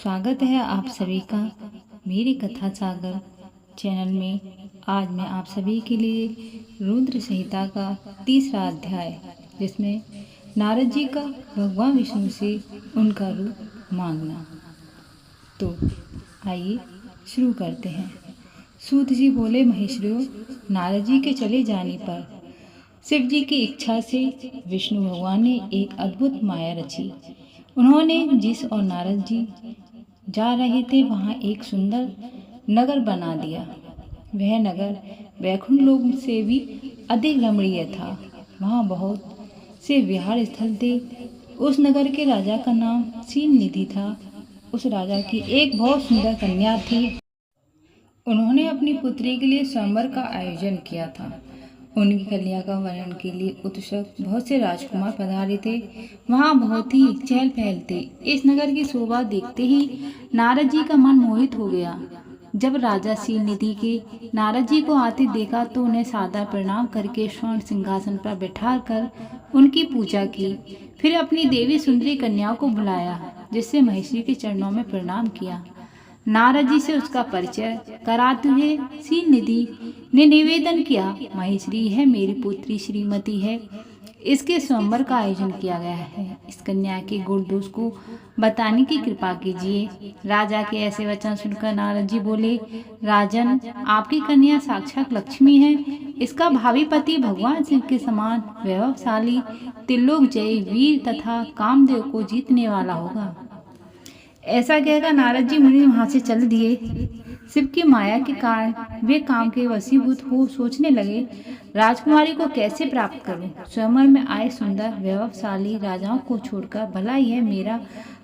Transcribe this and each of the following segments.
स्वागत है आप सभी का मेरी कथा सागर चैनल में। आज मैं आप सभी के लिए रुद्र संहिता का तीसरा अध्याय, जिसमें नारद जी का भगवान विष्णु से उनका रूप मांगना। तो आइए शुरू करते हैं। सूत जी बोले, महेश्वरियों, नारद जी के चले जाने पर शिव जी की इच्छा से विष्णु भगवान ने एक अद्भुत माया रची। उन्होंने जिस और नारद जी जा रहे थे वहाँ एक सुंदर नगर बना दिया। वह नगर वैकुंठ लोक से भी अधिक रमणीय था। वहाँ बहुत से विहार स्थल थे। उस नगर के राजा का नाम शीलनिधि था। उस राजा की एक बहुत सुंदर कन्या थी। उन्होंने अपनी पुत्री के लिए स्वयंवर का आयोजन किया था। उनकी कन्या का वरण के लिए उत्सुक बहुत से राजकुमार पधारे थे। वहाँ बहुत ही चहल पहल थी। इस नगर की शोभा देखते ही नारद जी का मन मोहित हो गया। जब राजा शीलनिधि के नारद जी को आते देखा तो उन्हें सादर प्रणाम करके स्वर्ण सिंहासन पर बैठाकर उनकी पूजा की। फिर अपनी देवी सुंदरी कन्या को बुलाया, जिससे महेश्वरी के चरणों में प्रणाम किया। नारद जी से उसका परिचय कराते हुए शीलनिधि ने निवेदन किया, महेश्वरी यह मेरी पुत्री श्रीमती है। इसके स्वयंवर का आयोजन किया गया है। इस कन्या के गुण दोष को बताने की कृपा कीजिए। राजा के ऐसे वचन सुनकर नारद जी बोले, राजन, आपकी कन्या साक्षात लक्ष्मी है। इसका भावी पति भगवान शिव के समान वैभवशाली, त्रिलोक जयी वीर तथा कामदेव को जीतने वाला होगा। ऐसा कहकर नारद जी मुनि वहां से चल दिए। शिव की माया के कारण वे काम के वशीभूत हो सोचने लगे, राजकुमारी को कैसे प्राप्त करूं। स्वयंवर में आए सुंदर वैभवशाली राजाओं को छोड़कर भला यह मेरा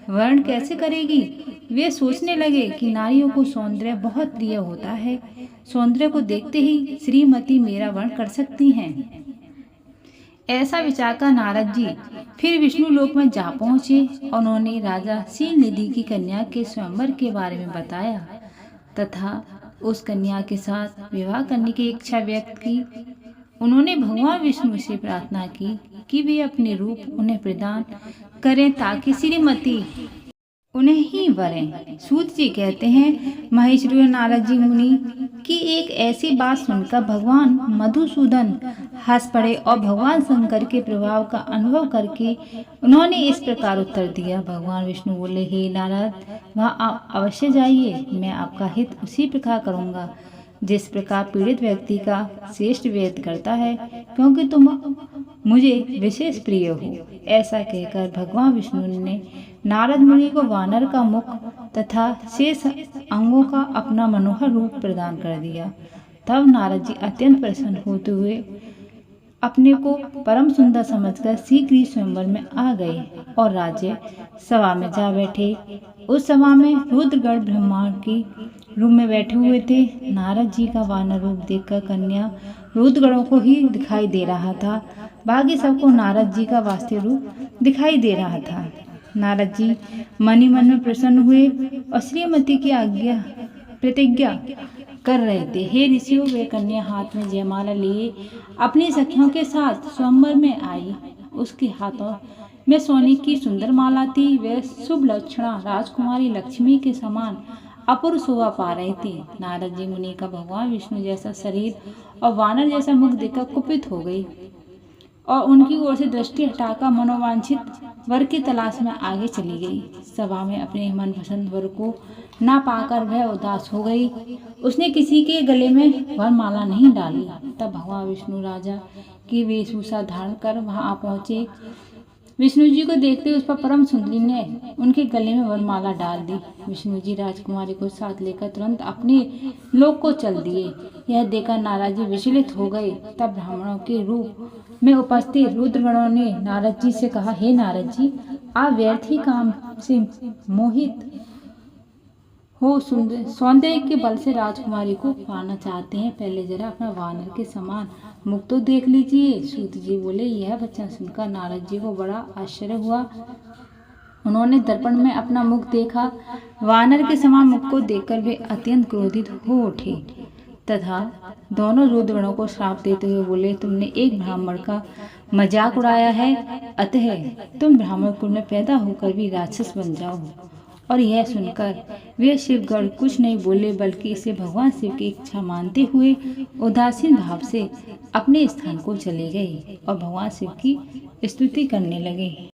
वर्ण कैसे करेगी। वे सोचने लगे कि नारियों को सौंदर्य बहुत प्रिय होता है। सौंदर्य को देखते ही श्रीमती मेरा वर्ण कर सकती हैं। ऐसा विचार कर नारद जी फिर विष्णु लोक में जा पहुंचे। उन्होंने राजा शीलनिधि की कन्या के स्वयंवर के बारे में बताया तथा उस कन्या के साथ विवाह करने की इच्छा व्यक्त की। उन्होंने भगवान विष्णु से प्रार्थना की कि वे अपने रूप उन्हें प्रदान करें ताकि श्रीमती उन्हें ही वरें। सूत जी कहते हैं, महेश्वरी नारद जी मुनि की एक ऐसी बात सुनकर भगवान मधुसूदन हंस पड़े और भगवान शंकर के प्रभाव का अनुभव करके उन्होंने इस प्रकार उत्तर दिया। भगवान विष्णु बोले, हे नारद, वहाँ आप अवश्य जाइए। मैं आपका हित उसी प्रकार करूँगा जिस प्रकार पीड़ित व्यक्ति का श्रेष्ठ वेद करता है, क्योंकि तुम मुझे विशेष प्रिय हो। ऐसा कहकर भगवान विष्णु ने नारद मुनि को वानर का मुख तथा शेष अंगों का अपना मनोहर रूप प्रदान कर दिया। तब नारद जी अत्यंत प्रसन्न होते हुए अपने को परम सुंदर समझकर शीघ्र ही स्वयंवर में आ गए और राज्य सभा में जा बैठे। उस सभा में रुद्रगण ब्रह्मांड की रूप में बैठे हुए थे। नारद जी का वानर रूप देखकर कन्या रुद्रगणों को ही दिखाई दे रहा था। बाकी सबको नारद जी का वास्तविक रूप दिखाई दे रहा था। नारद जी मन ही मन में प्रसन्न हुए और श्रीमती की आज्ञा प्रतिज्ञा कर रहे थे। हे ऋषियों, वे कन्या हाथ में जयमाला लिए अपनी सखियों के साथ स्वयंवर में आई। उसके हाथों में सोने की सुंदर माला थी। वह शुभ लक्षणा राजकुमारी लक्ष्मी के समान अपूर्व शोभा पा रही थी। नारद जी मुनि का भगवान विष्णु जैसा शरीर और वानर जैसा मुख देखकर कुपित हो गई और उनकी ओर से दृष्टि हटाकर मनोवांछित वर की तलाश में आगे चली गई। सभा में अपने मनपसंद वर को ना पाकर वह उदास हो गई। उसने किसी के गले में वरमाला नहीं डाली। तब भगवान विष्णु राजा की वेशभूषा धारण कर वहां आ पहुंचे। विष्णु जी को देखते उस पर परम सुंदरी ने उनके गले में वरमाला डाल दी। विष्णु जी राजकुमारी को साथ लेकर तुरंत अपने लोक को चल दिए। यह देखकर नारद जी विचलित हो गए। तब ब्राह्मणों के रूप में उपस्थित रुद्रगणों ने नारद जी से कहा, हे नारद जी, आप व्यर्थ ही काम से मोहित हो सौंदर्य के बल से राजकुमारी को पाना चाहते हैं। पहले जरा अपना वानर के समान मुख तो देख लीजिए। सूत जी बोले, यह वचन सुनकर नारद जी को बड़ा आश्चर्य हुआ। उन्होंने दर्पण में अपना मुख देखा। वानर के समान मुख को देखकर वे अत्यंत क्रोधित हो उठे तथा दोनों रुद्रगणों को श्राप देते हुए बोले, तुमने एक ब्राह्मण का मजाक उड़ाया है, अतः तुम ब्राह्मण कुल में पैदा होकर भी राक्षस बन जाओ और यह सुनकर वे शिवगढ़ कुछ नहीं बोले, बल्कि इसे भगवान शिव की इच्छा मानते हुए उदासीन भाव से अपने स्थान को चले गए और भगवान शिव की स्तुति करने लगे।